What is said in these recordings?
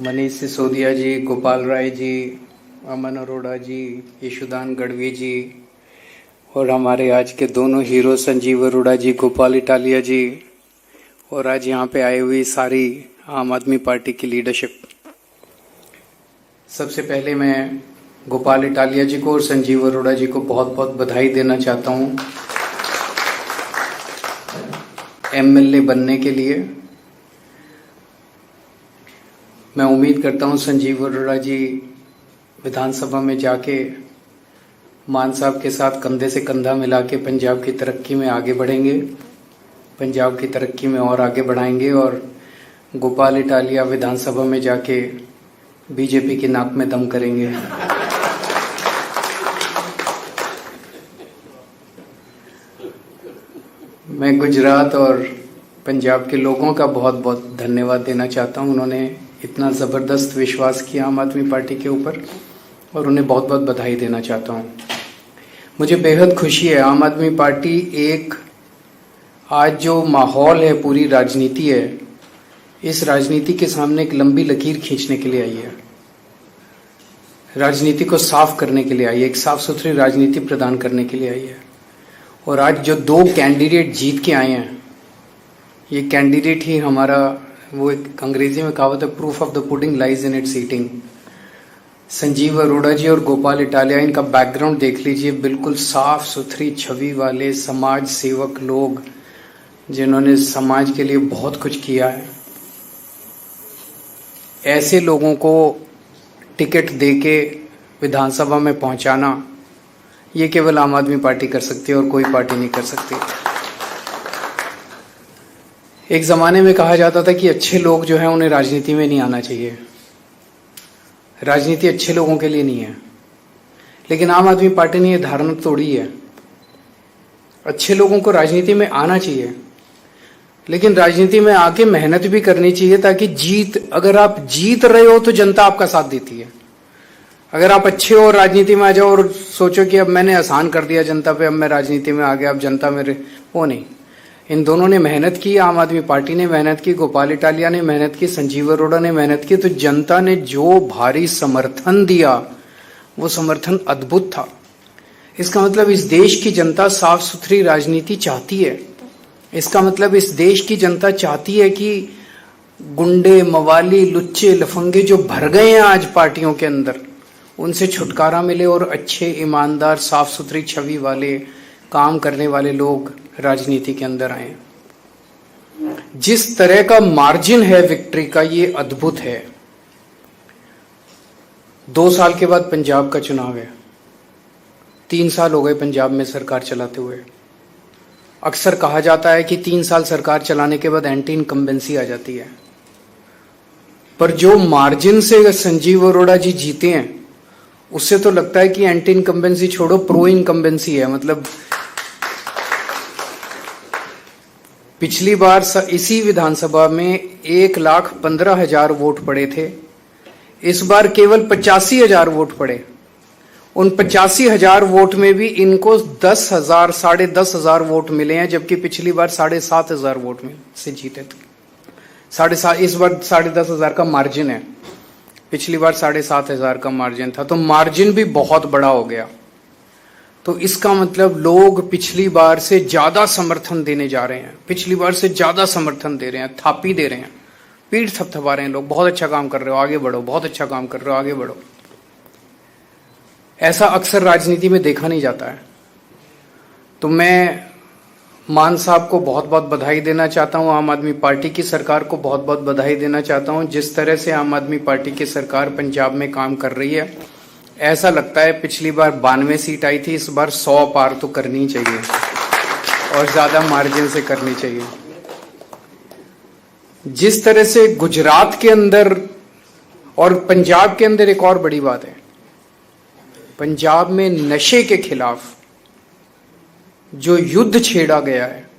मनीष सिसोदिया जी, गोपाल राय जी, अमन अरोड़ा जी, यशुदान गढ़वी जी और हमारे आज के दोनों हीरो संजीव अरोड़ा जी, गोपाल इटालिया जी और आज यहाँ पे आई हुई सारी आम आदमी पार्टी की लीडरशिप। सबसे पहले मैं गोपाल इटालिया जी को और संजीव अरोड़ा जी को बहुत बहुत बधाई देना चाहता हूँ एमएलए बनने के लिए। मैं उम्मीद करता हूँ संजीव अरोड़ा जी विधानसभा में जाके मान साहब के साथ कंधे से कंधा मिला के पंजाब की तरक्की में आगे बढ़ेंगे, पंजाब की तरक्की में और आगे बढ़ाएंगे और गोपाल इटालिया विधानसभा में जाके बीजेपी की नाक में दम करेंगे। मैं गुजरात और पंजाब के लोगों का बहुत बहुत धन्यवाद देना चाहता हूं। उन्होंने इतना ज़बरदस्त विश्वास किया आम आदमी पार्टी के ऊपर और उन्हें बहुत बहुत बधाई देना चाहता हूं। मुझे बेहद खुशी है, आम आदमी पार्टी एक आज जो माहौल है, पूरी राजनीति है, इस राजनीति के सामने एक लंबी लकीर खींचने के लिए आई है, राजनीति को साफ करने के लिए आई है, एक साफ सुथरी राजनीति प्रदान करने के लिए आई है। और आज जो दो कैंडिडेट जीत के आए हैं, ये कैंडिडेट ही हमारा, वो एक अंग्रेजी में कहावत है, proof of the pudding lies in its eating. Sanjeev Arora ji और गोपाल इटालिया, इनका बैकग्राउंड देख लीजिए, बिल्कुल साफ सुथरी छवि वाले समाज सेवक लोग जिन्होंने समाज के लिए बहुत कुछ किया है। ऐसे लोगों को टिकट देके विधानसभा में पहुंचाना, ये केवल आम आदमी पार्टी कर सकती है और कोई पार्टी नहीं कर सकती। एक जमाने में कहा जाता था कि अच्छे लोग जो हैं उन्हें राजनीति में नहीं आना चाहिए, राजनीति अच्छे लोगों के लिए नहीं है। लेकिन आम आदमी पार्टी ने यह धारणा तोड़ी है, अच्छे लोगों को राजनीति में आना चाहिए, लेकिन राजनीति में आके मेहनत भी करनी चाहिए ताकि अगर आप जीत रहे हो तो जनता आपका साथ देती है। अगर आप अच्छे हो राजनीति में आ जाओ और सोचो कि अब मैंने आसान कर दिया जनता पे, अब मैं राजनीति में आ गया, अब जनता मेरे, वो नहीं। इन दोनों ने मेहनत की, आम आदमी पार्टी ने मेहनत की, गोपाल इटालिया ने मेहनत की, संजीव अरोड़ा ने मेहनत की, तो जनता ने जो भारी समर्थन दिया वो समर्थन अद्भुत था। इसका मतलब इस देश की जनता साफ सुथरी राजनीति चाहती है। इसका मतलब इस देश की जनता चाहती है कि गुंडे, मवाली, लुच्चे, लफंगे जो भर गए हैं आज पार्टियों के अंदर, उनसे छुटकारा मिले और अच्छे, ईमानदार, साफ सुथरी छवि वाले, काम करने वाले लोग राजनीति के अंदर आए। जिस तरह का मार्जिन है विक्ट्री का, ये अद्भुत है। 2 साल के बाद पंजाब का चुनाव है, 3 साल हो गए पंजाब में सरकार चलाते हुए। अक्सर कहा जाता है कि 3 साल सरकार चलाने के बाद एंटी इनकम्बेंसी आ जाती है, पर जो मार्जिन से संजीव अरोड़ा जी जीते हैं उससे तो लगता है कि एंटी इनकम्बेंसी छोड़ो, प्रो इनकम्बेंसी है। मतलब पिछली बार इसी विधानसभा में 1,15,000 वोट पड़े थे, इस बार केवल 85,000 वोट पड़े। उन 85,000 वोट में भी इनको 10,000, 10,500 वोट मिले हैं, जबकि पिछली बार 7,500 वोट में से जीते थे। 7,500, इस बार 10,500 का मार्जिन है, पिछली बार 7,500 का मार्जिन था, तो मार्जिन भी बहुत बड़ा हो गया। तो इसका मतलब लोग पिछली बार से ज्यादा समर्थन देने जा रहे हैं, पिछली बार से ज्यादा समर्थन दे रहे हैं, थापी दे रहे हैं, पीठ थपथपा रहे हैं लोग, बहुत अच्छा काम कर रहे हो, आगे बढ़ो, बहुत अच्छा काम कर रहे हो, आगे बढ़ो। ऐसा अक्सर राजनीति में देखा नहीं जाता है। तो मैं मान साहब को बहुत बहुत बधाई देना चाहता हूं, आम आदमी पार्टी की सरकार को बहुत बहुत बधाई देना चाहता हूं। जिस तरह से आम आदमी पार्टी की सरकार पंजाब में काम कर रही है, ऐसा लगता है पिछली बार 92 सीट आई थी, इस बार 100 पार तो करनी चाहिए और ज्यादा मार्जिन से करनी चाहिए। जिस तरह से गुजरात के अंदर और पंजाब के अंदर, एक और बड़ी बात है, पंजाब में नशे के खिलाफ जो युद्ध छेड़ा गया है,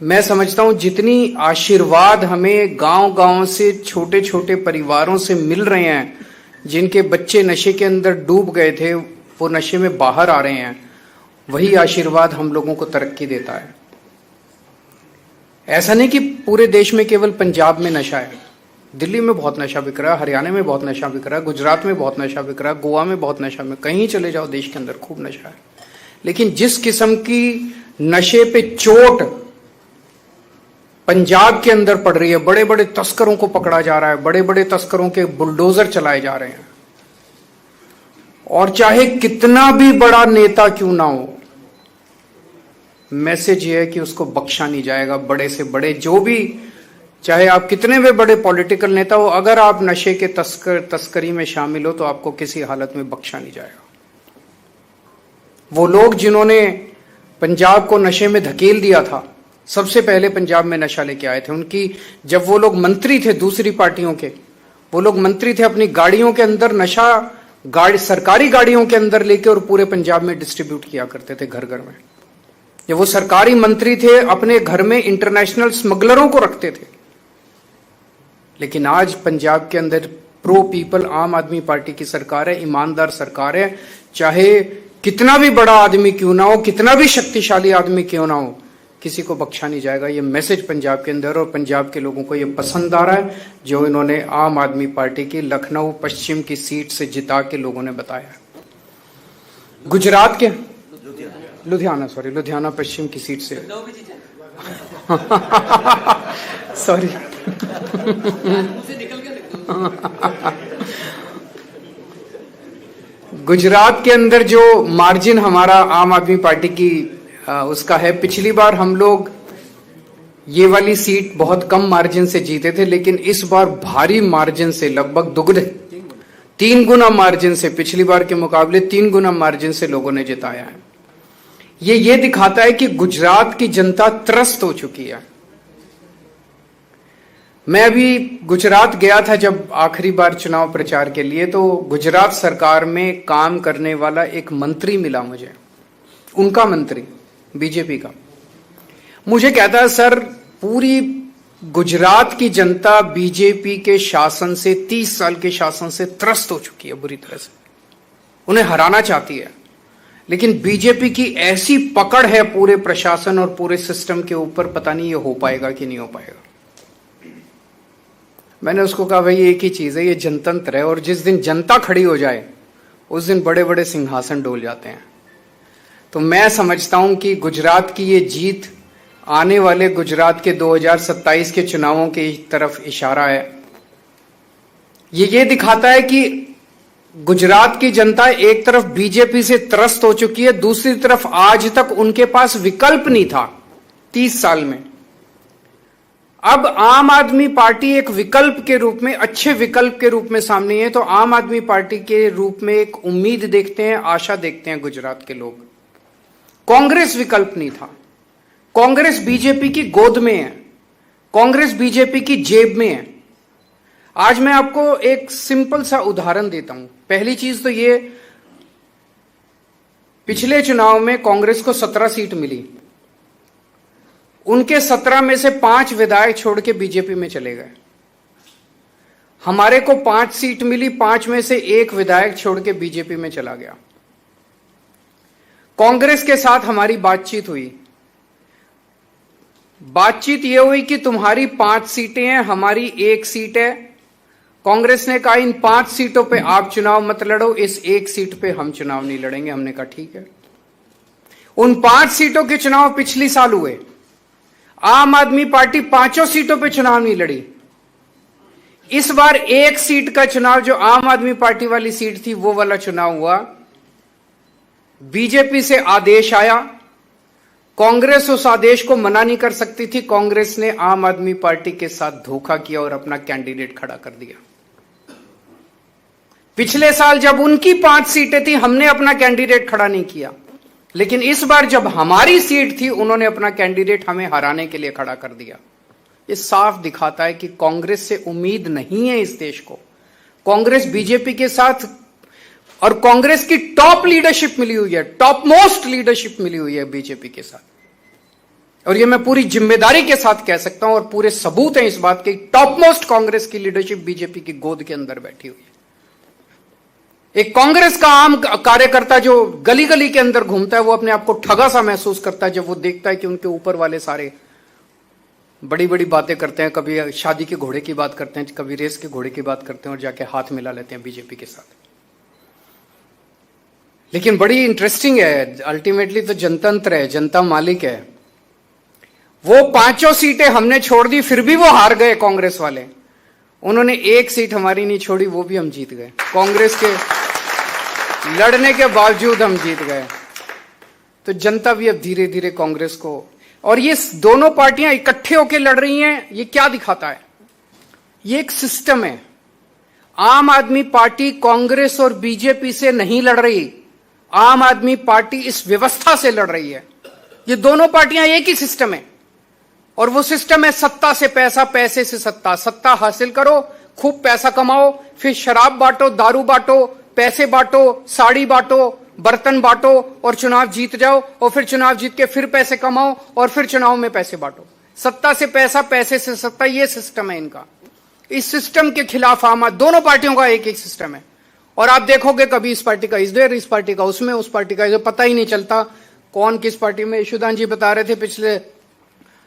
मैं समझता हूं जितनी आशीर्वाद हमें गांव-गांव से, छोटे छोटे परिवारों से मिल रहे हैं, जिनके बच्चे नशे के अंदर डूब गए थे, वो नशे में बाहर आ रहे हैं, वही आशीर्वाद हम लोगों को तरक्की देता है। ऐसा नहीं कि पूरे देश में केवल पंजाब में नशा है। दिल्ली में बहुत नशा बिक रहा है, हरियाणा में बहुत नशा बिक रहा है, गुजरात में बहुत नशा बिक रहा है, गोवा में बहुत नशा में, कहीं चले जाओ देश के अंदर खूब नशा है। लेकिन जिस किस्म की नशे पे चोट पंजाब के अंदर पड़ रही है, बड़े बड़े तस्करों को पकड़ा जा रहा है, बड़े बड़े तस्करों के बुलडोजर चलाए जा रहे हैं, और चाहे कितना भी बड़ा नेता क्यों ना हो, मैसेज ये है कि उसको बख्शा नहीं जाएगा। बड़े से बड़े जो भी, चाहे आप कितने भी बड़े पॉलिटिकल नेता हो, अगर आप नशे के तस्करी में शामिल हो तो आपको किसी हालत में बख्शा नहीं जाएगा। वो लोग जिन्होंने पंजाब को नशे में धकेल दिया था, सबसे पहले पंजाब में नशा लेके आए थे, उनकी जब वो लोग मंत्री थे दूसरी पार्टियों के, वो लोग मंत्री थे, अपनी गाड़ियों के अंदर नशा सरकारी गाड़ियों के अंदर लेके और पूरे पंजाब में डिस्ट्रीब्यूट किया करते थे घर घर में। जब वो सरकारी मंत्री थे, अपने घर में इंटरनेशनल स्मगलरों को रखते थे। लेकिन आज पंजाब के अंदर प्रो पीपल आम आदमी पार्टी की सरकार है, ईमानदार सरकार है। चाहे कितना भी बड़ा आदमी क्यों ना हो, कितना भी शक्तिशाली आदमी क्यों ना हो, किसी को बख्शा नहीं जाएगा। ये मैसेज पंजाब के अंदर, और पंजाब के लोगों को ये पसंद आ रहा है जो इन्होंने आम आदमी पार्टी की लखनऊ पश्चिम की सीट से जिता के लोगों ने बताया। गुजरात के लुधियाना पश्चिम की सीट से सॉरी गुजरात के अंदर जो मार्जिन हमारा आम आदमी पार्टी की उसका है, पिछली बार हम लोग ये वाली सीट बहुत कम मार्जिन से जीते थे, लेकिन इस बार भारी मार्जिन से, लगभग दुगने 3 गुना मार्जिन से, पिछली बार के मुकाबले 3 गुना मार्जिन से लोगों ने जिताया है। ये दिखाता है कि गुजरात की जनता त्रस्त हो चुकी है। मैं अभी गुजरात गया था जब आखिरी बार चुनाव प्रचार के लिए, तो गुजरात सरकार में काम करने वाला एक मंत्री मिला मुझे, उनका मंत्री बीजेपी का। मुझे कहता है, सर पूरी गुजरात की जनता बीजेपी के शासन से, 30 साल के शासन से त्रस्त हो चुकी है बुरी तरह से, उन्हें हराना चाहती है। लेकिन बीजेपी की ऐसी पकड़ है पूरे प्रशासन और पूरे सिस्टम के ऊपर, पता नहीं ये हो पाएगा कि नहीं हो पाएगा। मैंने उसको कहा, भाई एक ही चीज है, ये जनतंत्र है, और जिस दिन जनता खड़ी हो जाए उस दिन बड़े बड़े सिंहासन डोल जाते हैं। तो मैं समझता हूं कि गुजरात की ये जीत आने वाले गुजरात के 2027 के चुनावों की तरफ इशारा है। ये दिखाता है कि गुजरात की जनता एक तरफ बीजेपी से त्रस्त हो चुकी है, दूसरी तरफ आज तक उनके पास विकल्प नहीं था 30 साल में। अब आम आदमी पार्टी एक विकल्प के रूप में, अच्छे विकल्प के रूप में सामने है। तो आम आदमी पार्टी के रूप में एक उम्मीद देखते हैं, आशा देखते हैं गुजरात के लोग। कांग्रेस विकल्प नहीं था, कांग्रेस बीजेपी की गोद में है, कांग्रेस बीजेपी की जेब में है। आज मैं आपको एक सिंपल सा उदाहरण देता हूं। पहली चीज तो ये, पिछले चुनाव में कांग्रेस को 17 सीट मिली, उनके 17 में से 5 विधायक छोड़ के बीजेपी में चले गए। हमारे को 5 सीट मिली, 5 में से 1 विधायक छोड़ के बीजेपी में चला गया। कांग्रेस के साथ हमारी बातचीत हुई, बातचीत यह हुई कि तुम्हारी 5 सीटें हैं, हमारी 1 सीट है। कांग्रेस ने कहा इन 5 सीटों पे आप चुनाव मत लड़ो, इस 1 सीट पे हम चुनाव नहीं लड़ेंगे। हमने कहा ठीक है। उन 5 सीटों के चुनाव पिछली साल हुए, आम आदमी पार्टी 5 सीटों पे चुनाव नहीं लड़ी। इस बार 1 सीट का चुनाव, जो आम आदमी पार्टी वाली सीट थी, वो वाला चुनाव हुआ। बीजेपी से आदेश आया, कांग्रेस उस आदेश को मना नहीं कर सकती थी। कांग्रेस ने आम आदमी पार्टी के साथ धोखा किया और अपना कैंडिडेट खड़ा कर दिया। पिछले साल जब उनकी 5 सीटें थी, हमने अपना कैंडिडेट खड़ा नहीं किया, लेकिन इस बार जब हमारी सीट थी, उन्होंने अपना कैंडिडेट हमें हराने के लिए खड़ा कर दिया। ये साफ दिखाता है कि कांग्रेस से उम्मीद नहीं है इस देश को। कांग्रेस बीजेपी के साथ, और कांग्रेस की टॉप लीडरशिप मिली हुई है, टॉप मोस्ट लीडरशिप मिली हुई है बीजेपी के साथ। और ये मैं पूरी जिम्मेदारी के साथ कह सकता हूं, और पूरे सबूत हैं इस बात के, टॉप मोस्ट कांग्रेस की लीडरशिप बीजेपी की गोद के अंदर बैठी हुई है। एक कांग्रेस का आम कार्यकर्ता जो गली गली के अंदर घूमता है, वो अपने आप को ठगा सा महसूस करता है जब वो देखता है कि उनके ऊपर वाले सारे बड़ी बड़ी बातें करते हैं, कभी शादी के घोड़े की बात करते हैं, कभी रेस के घोड़े की बात करते हैं और जाके हाथ मिला लेते हैं बीजेपी के साथ। लेकिन बड़ी इंटरेस्टिंग है, अल्टीमेटली तो जनतंत्र है, जनता मालिक है। वो 5 सीटें हमने छोड़ दी, फिर भी वो हार गए कांग्रेस वाले। उन्होंने 1 सीट हमारी नहीं छोड़ी, वो भी हम जीत गए। कांग्रेस के लड़ने के बावजूद हम जीत गए। तो जनता भी अब धीरे धीरे कांग्रेस को, और ये दोनों पार्टियां इकट्ठे होकर लड़ रही हैं, ये क्या दिखाता है? ये एक सिस्टम है। आम आदमी पार्टी कांग्रेस और बीजेपी से नहीं लड़ रही, आम आदमी पार्टी इस व्यवस्था से लड़ रही है। ये दोनों पार्टियां एक ही सिस्टम है, और वो सिस्टम है सत्ता से पैसा, पैसे से सत्ता। सत्ता हासिल करो, खूब पैसा कमाओ, फिर शराब बांटो, दारू बांटो, पैसे बांटो, साड़ी बांटो, बर्तन बांटो और चुनाव जीत जाओ, और फिर चुनाव जीत के फिर पैसे कमाओ और फिर चुनाव में पैसे बांटो। सत्ता से पैसा, पैसे से सत्ता, ये सिस्टम है इनका। इस सिस्टम के खिलाफ आम दोनों पार्टियों का एक एक सिस्टम है। और आप देखोगे कभी इस पार्टी का इधर, इस पार्टी का उसमें, उस पार्टी का इधर, पता ही नहीं चलता कौन किस पार्टी में। यशोदान जी बता रहे थे पिछले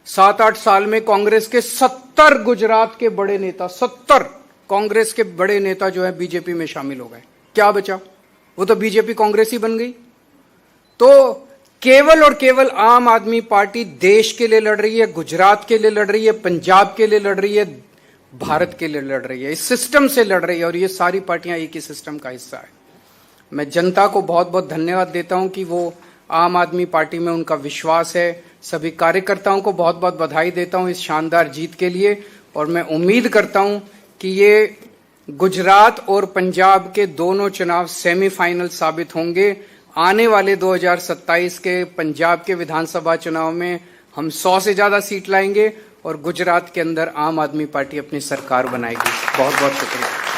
7-8 साल में कांग्रेस के 70 गुजरात के बड़े नेता, 70 कांग्रेस के बड़े नेता जो है बीजेपी में शामिल हो गए। क्या बचा? वो तो बीजेपी कांग्रेस ही बन गई। तो केवल और केवल आम आदमी पार्टी देश के लिए लड़ रही है, गुजरात के लिए लड़ रही है, पंजाब के लिए लड़ रही है, भारत के लिए लड़ रही है, इस सिस्टम से लड़ रही है। और ये सारी पार्टियां एक ही सिस्टम का हिस्सा है। मैं जनता को बहुत बहुत धन्यवाद देता हूं कि वो आम आदमी पार्टी में उनका विश्वास है। सभी कार्यकर्ताओं को बहुत बहुत बधाई देता हूं इस शानदार जीत के लिए, और मैं उम्मीद करता हूं कि ये गुजरात और पंजाब के दोनों चुनाव सेमीफाइनल साबित होंगे। आने वाले 2027 के पंजाब के विधानसभा चुनाव में हम 100 से ज्यादा सीट लाएंगे और गुजरात के अंदर आम आदमी पार्टी अपनी सरकार बनाएगी। बहुत बहुत शुक्रिया।